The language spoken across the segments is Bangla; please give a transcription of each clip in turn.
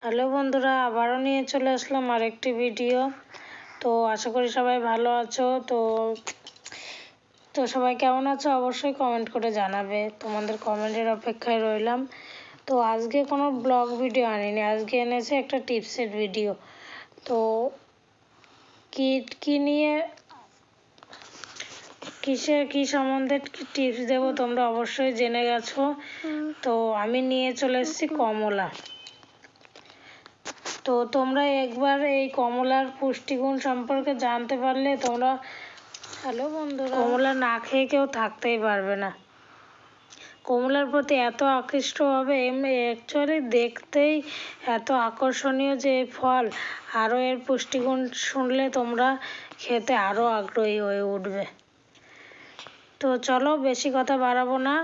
হ্যালো বন্ধুরা, আবারও নিয়ে চলে আসলাম আরেকটি ভিডিও। তো আশা করি সবাই ভালো আছো। তো সবাই কেমন আছো অবশ্যই কমেন্ট করে জানাবে, তোমাদের কমেন্টের অপেক্ষায় রইলাম। তো আজকে কোনো ব্লগ ভিডিও আনিনি, আজকে এনেছি একটা টিপসের ভিডিও। তো কি নিয়ে কি সম্বন্ধে টিপস দেবো তোমরা অবশ্যই জেনে গেছো। তো আমি নিয়ে চলে এসেছি কমলা। তো তোমরা একবার এই কমলার পুষ্টিগুণ সম্পর্কে জানতে পারলে তোমরা কমলা না খেয়ে কেউ থাকতেই পারবে না। কমলার প্রতি এত আকৃষ্ট হবে, অ্যাকচুয়ালি দেখতেই এত আকর্ষণীয় যে এই ফল, আরও এর পুষ্টিগুণ শুনলে তোমরা খেতে আরও আগ্রহী হয়ে উঠবে। তো চলো বেশি কথা বাড়াবো না।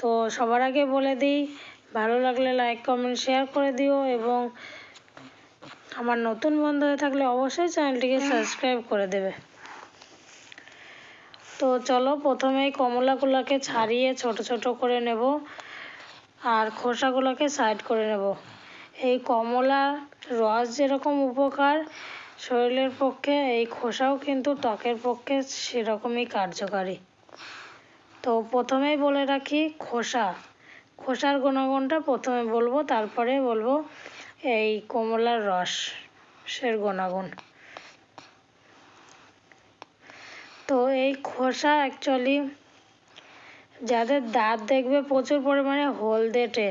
তো সবার আগে বলে দিই, ভালো লাগলে লাইক কমেন্ট শেয়ার করে দিও, এবং আমার নতুন বন্ধু হয়ে থাকলে অবশ্যই চ্যানেলটিকে সাবস্ক্রাইব করে দেবে। তো চলো প্রথমেই কমলাগুলোকে ছাড়িয়ে ছোট ছোট করে নেব, আর খোসাগুলোকে সাইড করে নেব। এই কমলার রস যেরকম উপকার শরীরের পক্ষে, এই খোসাও কিন্তু ত্বকের পক্ষে সেরকমই কার্যকারী। তো প্রথমেই বলে রাখি খোসার গুণাগুণটা প্রথমে বলবো, তারপরে বলবো এই কমলার রসের গুণাগুণ। তো এই খোসা অ্যাকচুয়ালি যাদের দাঁত দেখবে প্রচুর পরিমাণে হলদেটে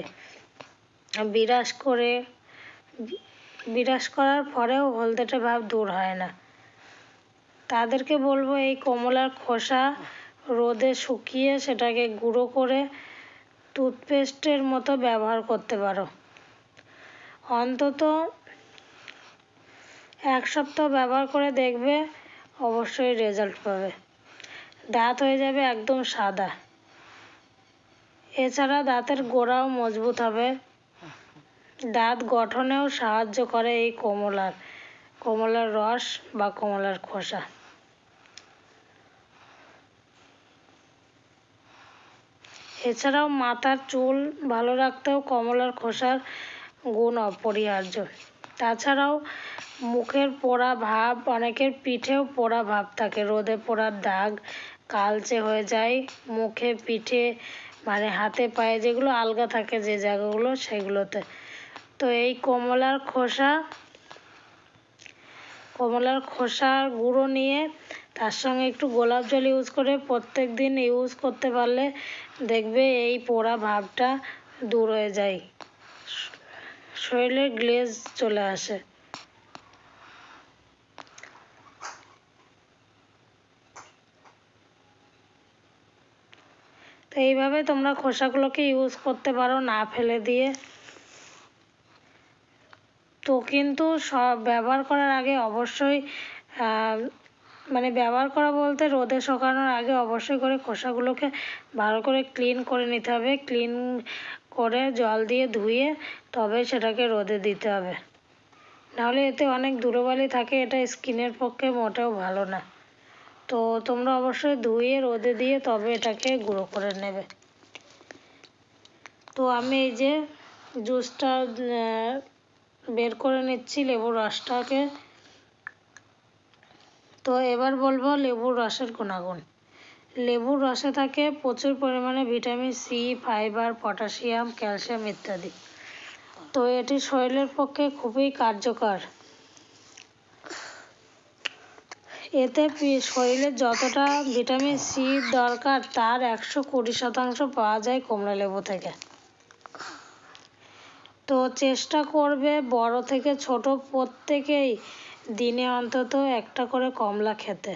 বিরাজ করার পরেও হলদেটে ভাব দূর হয় না, তাদেরকে বলবো এই কমলার খোসা রোদে শুকিয়ে সেটাকে গুঁড়ো করে টুথপেস্টের মতো ব্যবহার করতে পারো। অন্তত 1 সপ্তাহ ব্যবহার করে দেখবে, অবশ্যই রেজাল্ট পাবে। দাঁত হয়ে যাবে একদম সাদা। এছাড়া দাঁতের গোড়াও মজবুত হবে। দাঁত গঠনেও সাহায্য করে এই কমলার রস বা কমলার খোসা। এছাড়াও মাথার চুল ভালো রাখতেও কমলার খোসার গুণ অপরিহার্য। তাছাড়াও মুখের পোড়া ভাব, অনেকের পিঠেও পোড়া ভাব থাকে, রোদে পোড়ার দাগ কালচে হয়ে যায় মুখে, পিঠে, মানে হাতে পায়ে যেগুলো আলগা থাকে যে জায়গাগুলো, সেগুলোতে। তো এই কমলার খোসার গুঁড়ো নিয়ে তার সঙ্গে একটু গোলাপ জল ইউজ করে প্রত্যেক দিন ইউজ করতে পারলে দেখবে এই পোড়া ভাবটা দূর হয়ে যায়, শরীরে গ্লেজ চলে আসে। তো এইভাবে তোমরা খোসাগুলোকে ইউজ করতে পারো না ফেলে দিয়ে। তো কিন্তু সব ব্যবহার করার আগে অবশ্যই ব্যবহার করা বলতে রোদে শুকানোর আগে অবশ্যই করে খোসাগুলোকে ভালো করে ক্লিন করে নিতে হবে। ক্লিন করে জল দিয়ে ধুয়ে তবে সেটাকে রোদে দিতে হবে, নাহলে এতে অনেক ধুলোবালি থাকে, এটা স্কিনের পক্ষে মোটেও ভালো না। তো তোমরা অবশ্যই ধুয়ে রোদে দিয়ে তবে এটাকে গুঁড়ো করে নেবে। তো আমি এই যে জুসটা বের করে নিচ্ছি, লেবুর রসটাকে। তো এবার বলবো লেবুর রসের গুণাগুণ। লেবুর রসে থাকে প্রচুর পরিমাণে vitamin C, fibre, potassium, calcium ইত্যাদি। তো এটি শরীরের পক্ষে খুবই কার্যকর। এতে শরীরে যতটা ভিটামিন সি দরকার তার 120% পাওয়া যায় কমলা লেবু থেকে। তো চেষ্টা করবে বড় থেকে ছোট প্রত্যেকেই দিনে অন্তত একটা করে কমলা খেতে।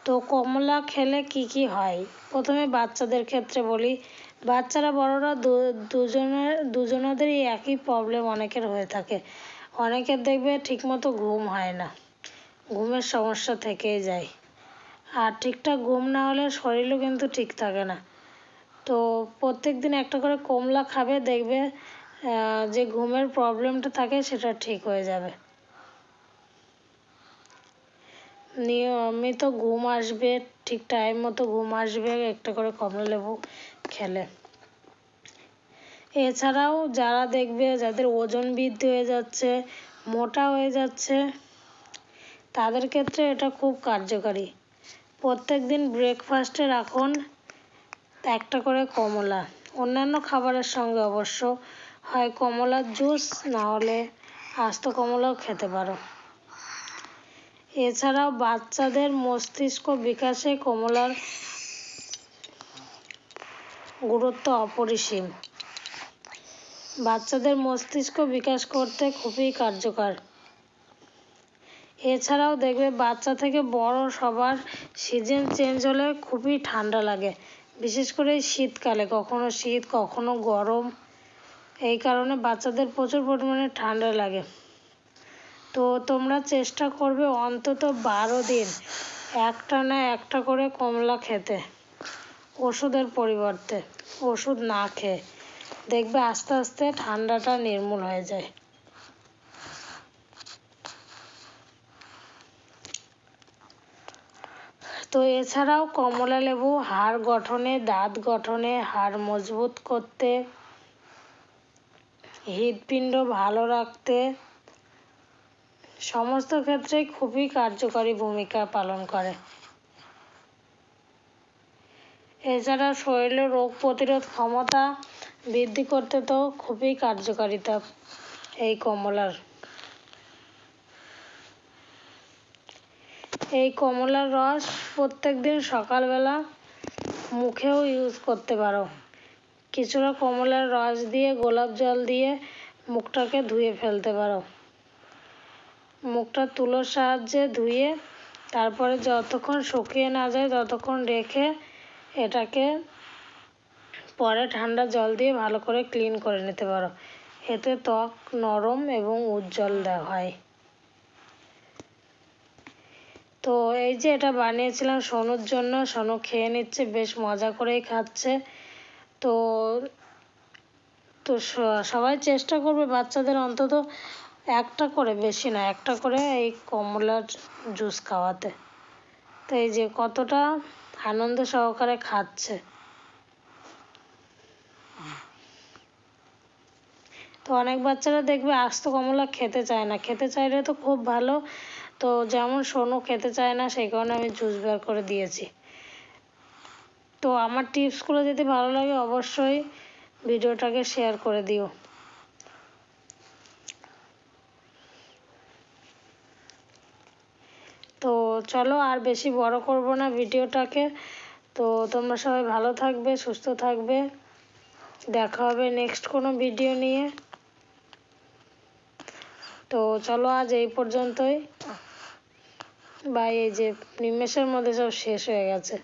তো কমলা খেলে কি হয়, প্রথমে বাচ্চাদের ক্ষেত্রে বলি। বাচ্চারা বড়রা দুজনেরই একই প্রবলেম অনেকের হয়ে থাকে। অনেকের দেখবে ঠিকমতো ঘুম হয় না, ঘুমের সমস্যা থেকেই যায়। আর ঠিকঠাক ঘুম না হলে শরীরও কিন্তু ঠিক থাকে না। তো প্রত্যেক দিন একটা করে কমলা খাবে, দেখবে যে ঘুমের প্রবলেমটা থাকে সেটা ঠিক হয়ে যাবে। নিয়মিত ঘুম আসবে, ঠিক টাইম মতো ঘুম আসবে একটা করে কমলা লেবু খেলে। এছাড়াও যারা দেখবে যাদের ওজন বৃদ্ধি হয়ে যাচ্ছে, মোটা হয়ে যাচ্ছে, তাদের ক্ষেত্রে এটা খুব কার্যকারী। প্রত্যেকদিন ব্রেকফাস্টে রাখুন একটা করে কমলা। অন্যান্য খাবারের সঙ্গে অবশ্য, হয় কমলার জুস, না হলে আস্ত কমলাও খেতে পারো। এছাড়াও বাচ্চাদের মস্তিষ্ক বিকাশে কমলার গুরুত্ব অপরিসীম। বাচ্চাদের মস্তিষ্ক বিকাশ করতে খুবই কার্যকর। এছাড়াও দেখবে বাচ্চা থেকে বড় সবার সিজন চেঞ্জ হলে খুবই ঠান্ডা লাগে, বিশেষ করে শীতকালে, কখনো শীত কখনো গরম। এই কারণে বাচ্চাদের প্রচুর পরিমাণে ঠান্ডা লাগে। তো তোমরা চেষ্টা করবে অন্তত 12 দিন একটানা একটা করে কমলা খেতে, ওষুধের পরিবর্তে। ওষুধ না খেয়ে দেখবে আস্তে আস্তে ঠান্ডাটা নির্মূল হয়ে যায়। তো এছাড়াও কমলা লেবু হাড় গঠনে, দাঁত গঠনে, হাড় মজবুত করতে, হৃৎপিণ্ড ভালো রাখতে, সমস্ত ক্ষেত্রেই খুবই কার্যকরী ভূমিকা পালন করে। এছাড়া শরীরে রোগ প্রতিরোধ ক্ষমতা বৃদ্ধি করতে তো খুবই কার্যকারিতা এই কমলার। এই কমলার রস প্রত্যেকদিন সকালবেলা মুখেও ইউজ করতে পারো। কিছুটা কমলার রস দিয়ে গোলাপ জল দিয়ে মুখটাকে ধুয়ে ফেলতে পারো। মুখটা তুলোর সাহায্যে ধুয়ে তারপরে যতক্ষণ শুকিয়ে না যায় ততক্ষণ রেখে এটাকে পরে ঠান্ডা জল দিয়ে ভালো করে ক্লিন করে নিতে পারো। এতে ত্বক নরম এবং উজ্জ্বল হয়। তো এই যে এটা বানিয়েছিলাম সোনুর জন্য, সোনু খেয়ে নিচ্ছে, বেশ মজা করেই খাচ্ছে। তো তো সবাই চেষ্টা করবে বাচ্চাদের অন্তত একটা করে, বেশি না, একটা করে এই কমলার জুস খাওয়াতে। তো এই যে কতটা আনন্দ সহকারে খাচ্ছে। তো অনেক বাচ্চারা দেখবে আস্ত কমলা খেতে চায় না, খেতে চাইলে তো খুব ভালো। তো যেমন সোনু খেতে চায় না, সেই কারণে আমি জুস বের করে দিয়েছি। তো আমার টিপসগুলো যদি ভালো লাগে অবশ্যই ভিডিওটাকে শেয়ার করে দিও। তো চলো আর বেশি বড় করব না ভিডিওটাকে। তো তোমরা সবাই ভালো থাকবে, সুস্থ থাকবে। দেখা হবে নেক্সট কোনো ভিডিও নিয়ে। তো চলো আজ এই পর্যন্তই। বাই। এই যে নিমেষের মধ্যে সব শেষ হয়ে গেছে।